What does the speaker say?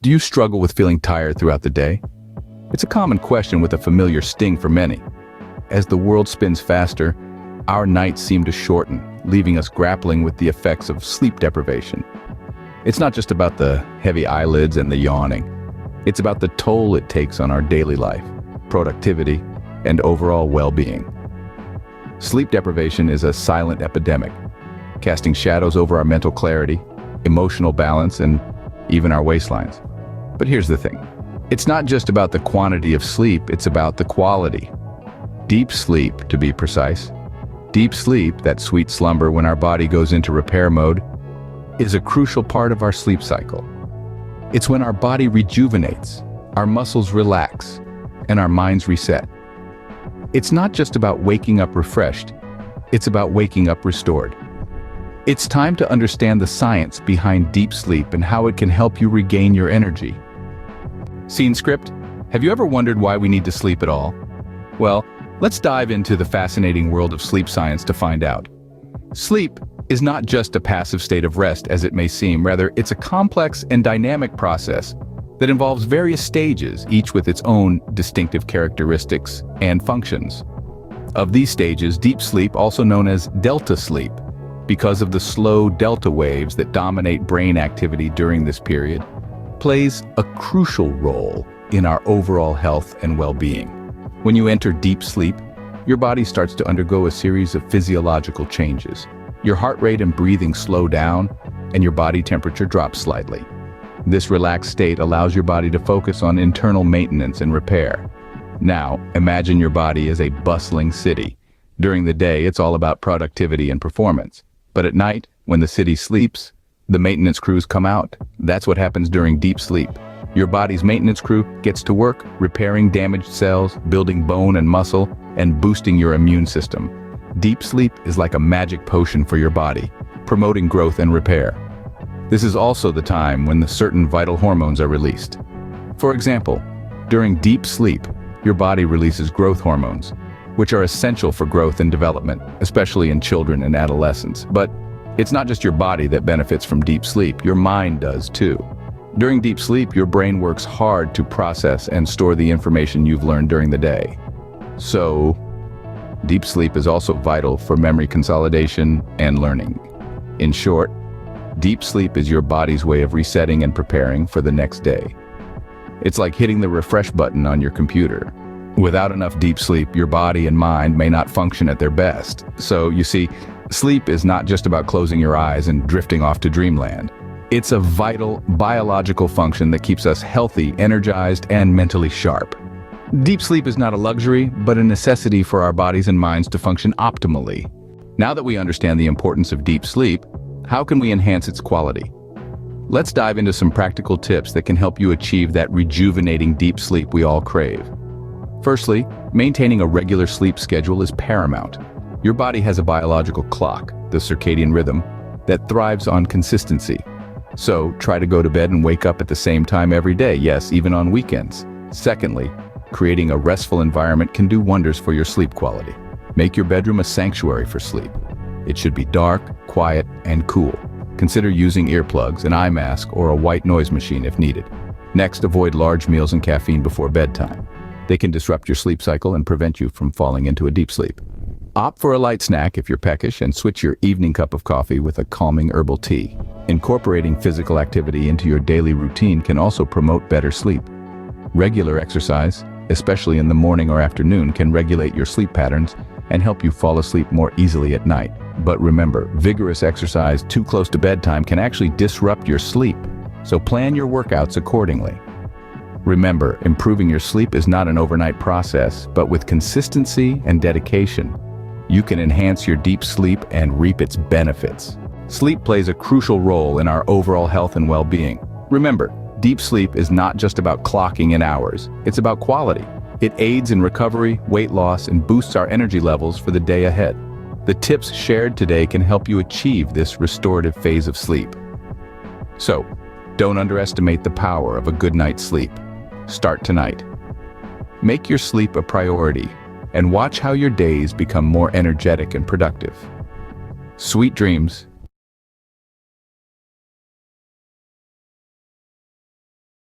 Do you struggle with feeling tired throughout the day? It's a common question with a familiar sting for many. As the world spins faster, our nights seem to shorten, leaving us grappling with the effects of sleep deprivation. It's not just about the heavy eyelids and the yawning. It's about the toll it takes on our daily life, productivity, and overall well-being. Sleep deprivation is a silent epidemic, casting shadows over our mental clarity, emotional balance, and even our waistlines. But here's the thing. It's not just about the quantity of sleep, it's about the quality. Deep sleep, to be precise. Deep sleep, that sweet slumber when our body goes into repair mode, is a crucial part of our sleep cycle. It's when our body rejuvenates, our muscles relax, and our minds reset. It's not just about waking up refreshed, it's about waking up restored. It's time to understand the science behind deep sleep and how it can help you regain your energy. Scene script? Have you ever wondered why we need to sleep at all? Well, let's dive into the fascinating world of sleep science to find out. Sleep is not just a passive state of rest as it may seem, rather it's a complex and dynamic process that involves various stages, each with its own distinctive characteristics and functions. Of these stages, deep sleep, also known as delta sleep, because of the slow delta waves that dominate brain activity during this period, plays a crucial role in our overall health and well-being. When you enter deep sleep, your body starts to undergo a series of physiological changes. Your heart rate and breathing slow down, and your body temperature drops slightly. This relaxed state allows your body to focus on internal maintenance and repair. Now, imagine your body as a bustling city. During the day, it's all about productivity and performance. But at night, when the city sleeps, the maintenance crews come out. That's what happens during deep sleep. Your body's maintenance crew gets to work, repairing damaged cells, building bone and muscle, and boosting your immune system. Deep sleep is like a magic potion for your body, promoting growth and repair. This is also the time when the certain vital hormones are released. For example, during deep sleep, your body releases growth hormones, which are essential for growth and development, especially in children and adolescents. But it's not just your body that benefits from deep sleep, your mind does too. During deep sleep, your brain works hard to process and store the information you've learned during the day. So, deep sleep is also vital for memory consolidation and learning. In short, deep sleep is your body's way of resetting and preparing for the next day. It's like hitting the refresh button on your computer. Without enough deep sleep, your body and mind may not function at their best. So, you see, sleep is not just about closing your eyes and drifting off to dreamland. It's a vital biological function that keeps us healthy, energized, and mentally sharp. Deep sleep is not a luxury, but a necessity for our bodies and minds to function optimally. Now that we understand the importance of deep sleep, how can we enhance its quality? Let's dive into some practical tips that can help you achieve that rejuvenating deep sleep we all crave. Firstly, maintaining a regular sleep schedule is paramount. Your body has a biological clock, the circadian rhythm, that thrives on consistency. So, try to go to bed and wake up at the same time every day, yes, even on weekends. Secondly, creating a restful environment can do wonders for your sleep quality. Make your bedroom a sanctuary for sleep. It should be dark, quiet, and cool. Consider using earplugs, an eye mask, or a white noise machine if needed. Next, avoid large meals and caffeine before bedtime. They can disrupt your sleep cycle and prevent you from falling into a deep sleep. Opt for a light snack if you're peckish and switch your evening cup of coffee with a calming herbal tea. Incorporating physical activity into your daily routine can also promote better sleep. Regular exercise, especially in the morning or afternoon, can regulate your sleep patterns and help you fall asleep more easily at night. But remember, vigorous exercise too close to bedtime can actually disrupt your sleep, so plan your workouts accordingly. Remember, improving your sleep is not an overnight process, but with consistency and dedication, you can enhance your deep sleep and reap its benefits. Sleep plays a crucial role in our overall health and well-being. Remember, deep sleep is not just about clocking in hours, it's about quality. It aids in recovery, weight loss, and boosts our energy levels for the day ahead. The tips shared today can help you achieve this restorative phase of sleep. So, don't underestimate the power of a good night's sleep. Start tonight. Make your sleep a priority and watch how your days become more energetic and productive. Sweet dreams.